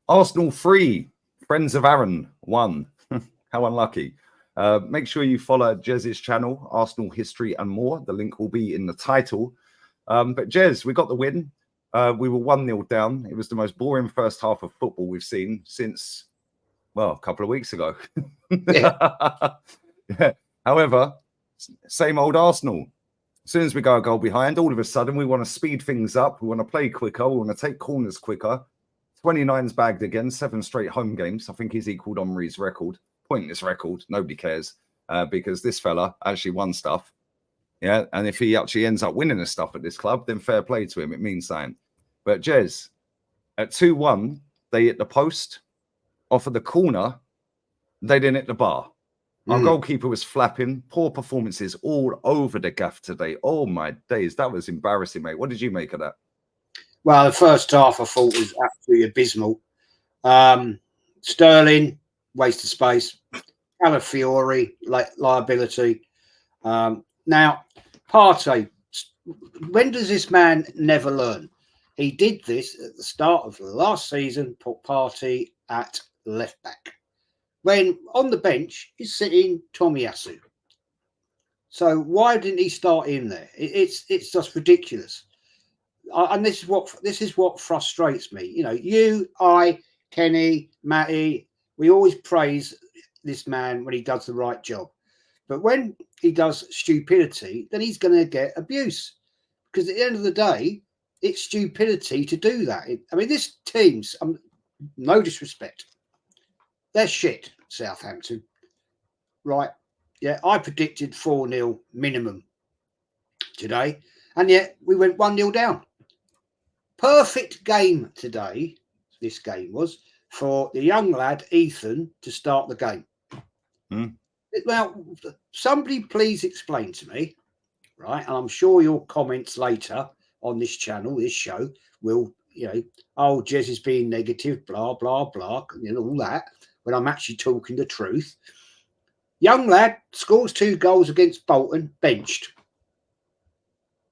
Arsenal 3, Friends of Aaron 1. How unlucky. Make sure you follow Jez's channel, Arsenal History and More. The link will be in the title. But Jez, we got the win. We were 1-0 down. It was the most boring first half of football we've seen since, well, a couple of weeks ago. Yeah. Yeah. However, same old Arsenal. As soon as we go a goal behind, all of a sudden we want to speed things up. We want to play quicker. We want to take corners quicker. 29's bagged again, 7 straight home games. I think he's equaled Omri's record. Pointless record. Nobody cares because this fella actually won stuff. Yeah, and if he actually ends up winning the stuff at this club, then fair play to him. It means something. But Jez, at 2-1, they hit the post. Off of the corner, they didn't hit the bar. Our goalkeeper was flapping. Poor performances all over the gaff today. Oh, my days. That was embarrassing, mate. What did you make of that? Well, the first half I thought was absolutely abysmal. Sterling, waste of space. Calafiori, liability. Now, Partey, when does this man never learn? He did this at the start of the last season, put Partey at left back. When on the bench is sitting Tomiyasu. So why didn't he start in there? It's just ridiculous. And this is what frustrates me. You know, you, I, Kenny, Matty, we always praise this man when he does the right job. But when he does stupidity, then he's going to get abuse. Because at the end of the day, it's stupidity to do that. I mean, this team's, no disrespect, they're shit, Southampton. Right? Yeah, I predicted 4-0 minimum today. And yet we went 1-0 down. Perfect game today, this game was, for the young lad, Ethan, to start the game. Now, somebody please explain to me, right? And I'm sure your comments later on this channel, this show, will, you know, oh, Jez is being negative, blah, blah, blah, and all that, when I'm actually talking the truth. Young lad scores 2 goals against Bolton, benched.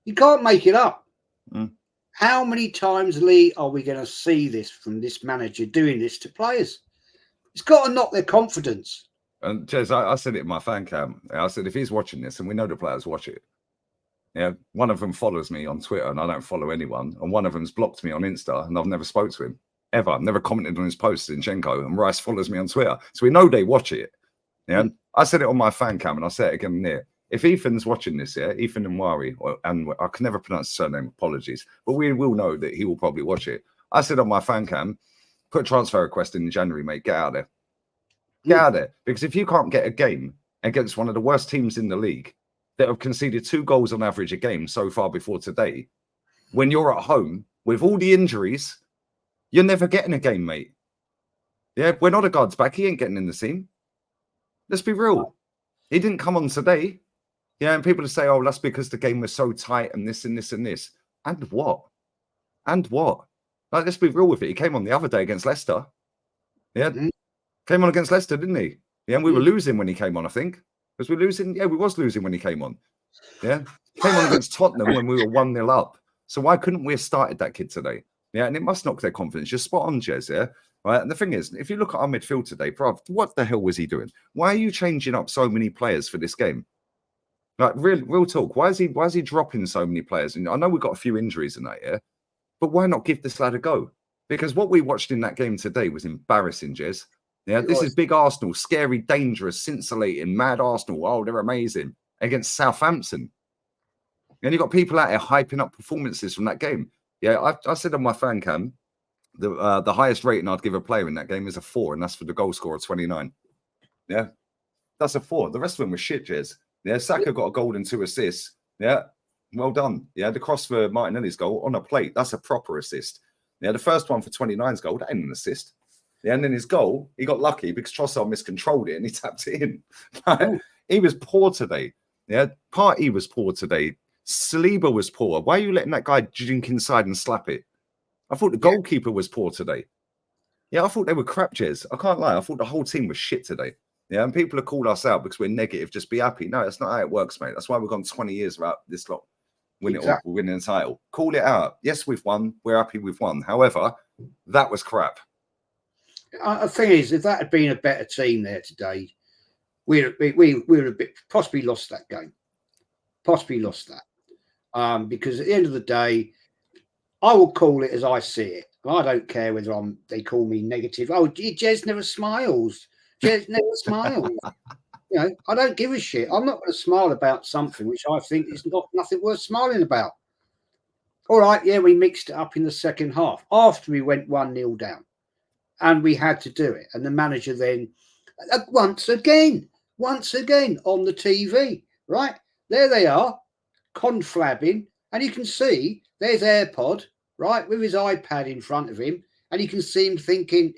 You can't make it up. How many times, Lee, are we going to see this from this manager doing this to players? It's got to knock their confidence. And Jez, I said it in my fan cam. I said, if he's watching this, and we know the players watch it, yeah, one of them follows me on Twitter and I don't follow anyone. And one of them's blocked me on Insta and I've never spoke to him, ever. I've never commented on his posts, Zinchenko, and Rice follows me on Twitter. So we know they watch it. Yeah, I said it on my fan cam and I'll say it again there. If Ethan's watching this, yeah, Ethan Nwari, and I can never pronounce his surname, apologies, but we will know that he will probably watch it. I said on my fan cam, put a transfer request in January, mate, get out of there. Get out of there. Because if you can't get a game against one of the worst teams in the league that have conceded 2 goals on average a game so far before today, when you're at home with all the injuries, you're never getting a game, mate. Yeah, when Odegaard's back, he ain't getting in the team. Let's be real. He didn't come on today. Yeah, and people say, oh, that's because the game was so tight and this and this and this. And what? And what? Like, let's be real with it. He came on the other day against Leicester. Yeah, came on against Leicester, didn't he? Yeah, and we were losing when he came on, I think. Was we losing? Yeah, we was losing when he came on. Yeah, came on against Tottenham when we were 1-0 up. So why couldn't we have started that kid today? Yeah, and it must knock their confidence. You're spot on, Jez, yeah? Right, and the thing is, if you look at our midfield today, bro, what the hell was he doing? Why are you changing up so many players for this game? Like, real talk. Why is he dropping so many players? And I know we've got a few injuries in that, yeah, but why not give this lad a go? Because what we watched in that game today was embarrassing, Jez. Yeah, this is big Arsenal, scary, dangerous, scintillating, mad Arsenal. Oh, they're amazing against Southampton. And you've got people out here hyping up performances from that game. Yeah, I said on my fan cam, the highest rating I'd give a player in that game is a 4, and that's for the goal score of 29. Yeah, that's a 4. The rest of them were shit, Jez. Yeah, Saka got a goal and 2 assists. Yeah, well done. Yeah, the cross for Martinelli's goal on a plate, that's a proper assist. Yeah, the first one for 29's goal, that ain't an assist. Yeah, and then his goal, he got lucky because Trossard miscontrolled it and he tapped it in. He was poor today. Yeah, Partey was poor today. Saliba was poor. Why are you letting that guy jink inside and slap it? I thought the goalkeeper was poor today. Yeah, I thought they were crap, Jez. I can't lie. I thought the whole team was shit today. Yeah, and people have called us out because we're negative. Just be happy. No, that's not how it works, mate. That's why we've gone 20 years without this lot winning the title. Call it out. Yes, we've won. We're happy we've won. However, that was crap. The thing is, if that had been a better team there today, we would have possibly lost that game. Possibly lost that. Because at the end of the day, I will call it as I see it. I don't care whether they call me negative. Oh, Jez never smiles. Jez never smiles. You know, I don't give a shit. I'm not going to smile about something which I think is nothing worth smiling about. All right, yeah, we mixed it up in the second half after we went 1-0 down, and we had to do it. And the manager then, once again on the TV, right? There they are, conflabbing, and you can see there's AirPod, right, with his iPad in front of him, and you can see him thinking,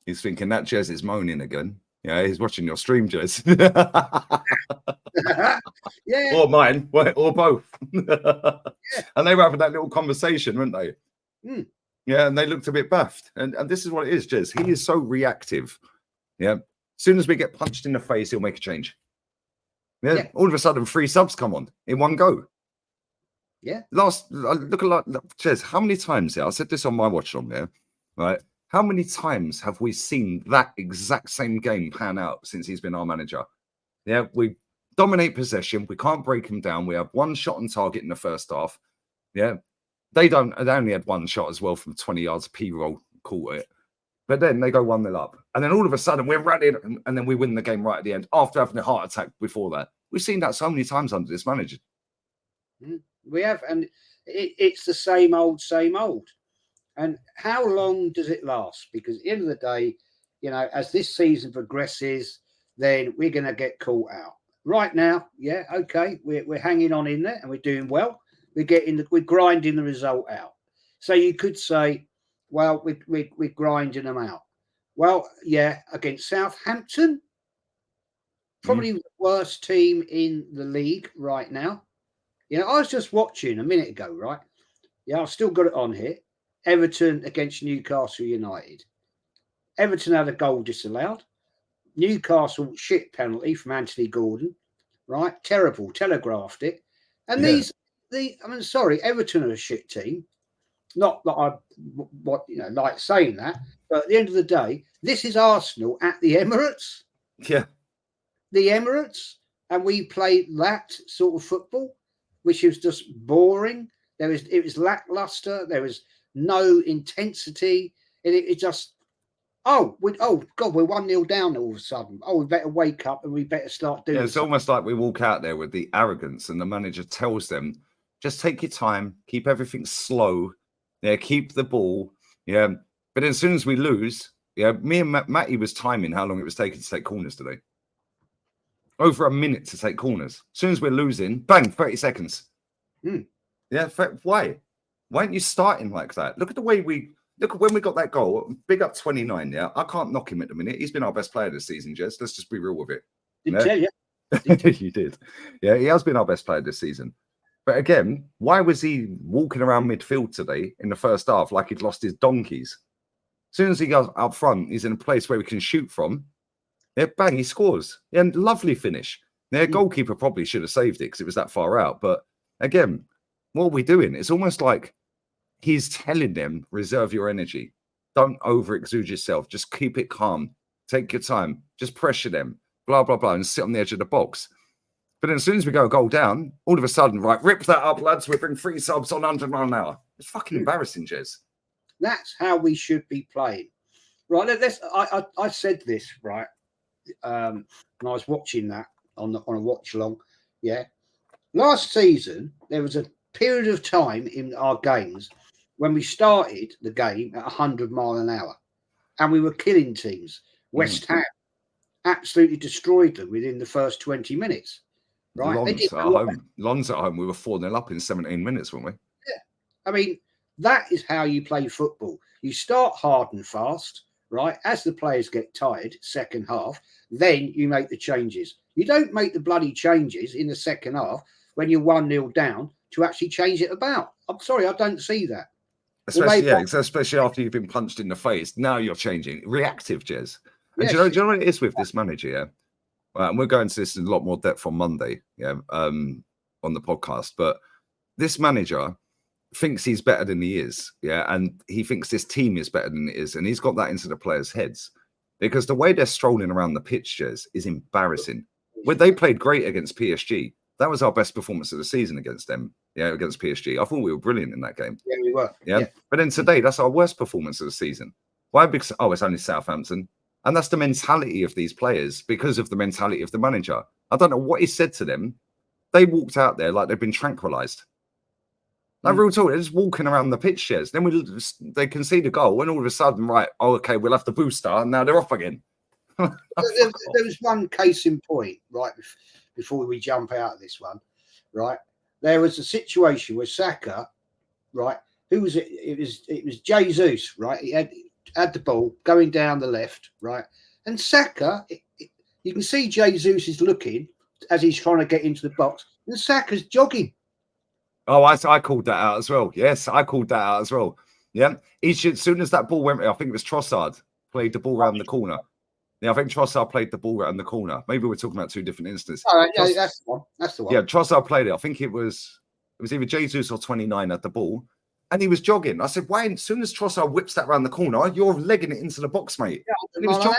He's thinking that Jez is moaning again. Yeah, he's watching your stream, Jez. yeah, or mine, or both. And they were having that little conversation, weren't they? Yeah, and they looked a bit baffed. And this is what it is, Jez. He is so reactive. Yeah. As soon as we get punched in the face, he'll make a change. Yeah. All of a sudden, 3 subs come on in one go. Yeah. Look at Jez, how many times, I said this on my watch along there, right? How many times have we seen that exact same game pan out since he's been our manager? Yeah, we dominate possession. We can't break him down. We have 1 shot on target in the first half. Yeah, they only had 1 shot as well from 20 yards. P-roll caught it. But then they go 1-0 up. And then all of a sudden we're running and then we win the game right at the end after having a heart attack before that. We've seen that so many times under this manager. We have. And it's the same old. And how long does it last? Because at the end of the day, you know, as this season progresses, then we're going to get caught out. Right now, yeah, okay, we're hanging on in there and we're doing well. We're grinding the result out. So you could say, well, we're grinding them out. Well, yeah, against Southampton, probably the worst team in the league right now. You know, I was just watching a minute ago, right? Yeah, I've still got it on here. Everton against Newcastle United. Everton had a goal disallowed. Newcastle, shit penalty from Anthony Gordon, right? Terrible, telegraphed it. And Everton are a shit team. Not that I like saying that, but at the end of the day, this is Arsenal at the Emirates. Yeah. The Emirates, and we played that sort of football, which was just boring. It was lackluster. There was no intensity. It just, we're 1-0 down all of a sudden. Oh, we better wake up and we better start doing. Yeah, it's almost like we walk out there with the arrogance, and the manager tells them, just take your time, keep everything slow. Yeah, keep the ball. Yeah, but as soon as we lose, yeah, me and Matty was timing how long it was taking to take corners today. Over a minute to take corners. As soon as we're losing, bang, 30 seconds. Yeah, why? Why aren't you starting like that? Look at when we got that goal. Big up 29. Yeah, I can't knock him at the minute. He's been our best player this season, Jez. Let's just be real with it. Didn't tell you. You did. Yeah, he has been our best player this season. But again, why was he walking around midfield today in the first half like he'd lost his donkeys? As soon as he goes up front, he's in a place where we can shoot from. Yeah, bang, he scores. Yeah, and lovely finish. Their goalkeeper probably should have saved it because it was that far out. But again, what are we doing? It's almost like he's telling them, reserve your energy. Don't over-exude yourself. Just keep it calm. Take your time. Just pressure them. Blah, blah, blah, and sit on the edge of the box. But then as soon as we go a goal down, all of a sudden, right, rip that up, lads. We bring 3 subs on 100 miles an hour. It's fucking embarrassing, Jez. That's how we should be playing. Right, I said this, right, and I was watching that on a watch-along, yeah. Last season, there was a period of time in our games when we started the game at 100 miles an hour, and we were killing teams. West Ham absolutely destroyed them within the first 20 minutes. Right, Lons at home. We were 4-0 up in 17 minutes, weren't we? Yeah, I mean that is how you play football. You start hard and fast, right? As the players get tired, second half, then you make the changes. You don't make the bloody changes in the second half when you're 1-0 down to actually change it about. I'm sorry, I don't see that. Especially after you've been punched in the face. Now you're changing. Reactive, Jez. And do you know what it is with this manager? Yeah. And we're going to this in a lot more depth on Monday, on the podcast. But this manager, thinks he's better than he is, yeah, and he thinks this team is better than it is, and he's got that into the players' heads because the way they're strolling around the pitch, Jez, is embarrassing. When they played great against PSG, that was our best performance of the season against them, yeah, against PSG. I thought we were brilliant in that game. Yeah, we were. Yeah. But then today, that's our worst performance of the season. Why? Because, it's only Southampton. And that's the mentality of these players because of the mentality of the manager. I don't know what he said to them. They walked out there like they've been tranquilized. Like real talk, they're just walking around the pitch shares. Then they concede a goal, and all of a sudden, right, okay, we'll have the booster, and now they're off again. There was one case in point, right, before we jump out of this one, right? There was a situation where Saka, right, who was it? It was Jesus, right? He had the ball going down the left, right? And Saka, you can see Jesus is looking as he's trying to get into the box, and Saka's jogging. Oh, I called that out as well. Yes, I called that out as well. Yeah, he should. As soon as that ball went, I think it was Trossard played the ball around the corner. Yeah, I think Trossard played the ball around the corner. Maybe we're talking about two different instances. Oh, yeah, that's the one. That's the one. Yeah, Trossard played it. I think it was either Jesus or 29 at the ball, and he was jogging. I said, "Why?" As soon as Trossard whips that around the corner, you're legging it into the box, mate. Yeah, and he was jogging.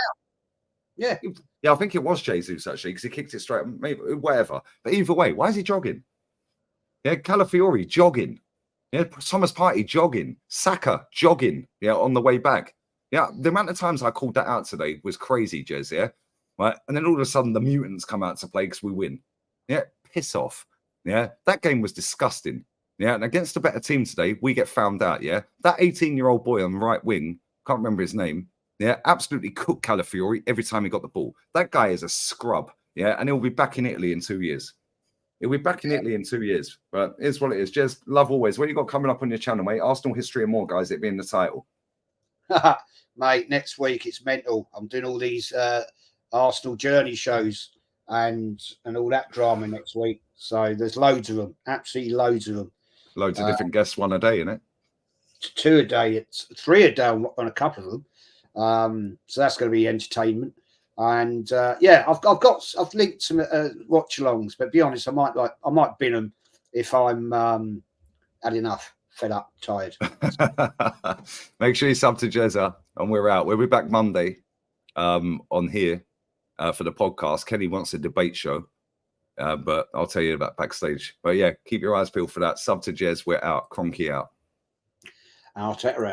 Yeah, I think it was Jesus actually because he kicked it straight. Maybe whatever. But either way, why is he jogging? Yeah, Calafiori jogging. Yeah, Thomas Partey jogging. Saka jogging. Yeah, on the way back. Yeah, the amount of times I called that out today was crazy, Jez. Yeah, right. And then all of a sudden the mutants come out to play because we win. Yeah, piss off. Yeah, that game was disgusting. Yeah, and against a better team today, we get found out. Yeah, that 18-year-old boy on the right wing, can't remember his name. Yeah, absolutely cooked Calafiori every time he got the ball. That guy is a scrub. Yeah, and he'll be back in Italy in 2 years. He'll be back in Italy in 2 years. But it's what it is. Jez, love always. What you got coming up on your channel, mate? Arsenal history and more, guys. It being the title. Mate, next week it's mental. I'm doing all these Arsenal journey shows and all that drama next week. So there's loads of them. Absolutely loads of them. Loads of different guests, one a day, innit? 2 a day. It's 3 a day on a couple of them. So that's going to be entertainment. And I've linked some watch alongs, but be honest, I might bin them if I'm had enough, fed up, tired. Make sure you sub to Jezza, and we're out. We'll be back Monday on here for the podcast. Kenny wants a debate show, but I'll tell you about backstage. But yeah, keep your eyes peeled for that. Sub to Jez. We're out. Cronky out. I'll take her out.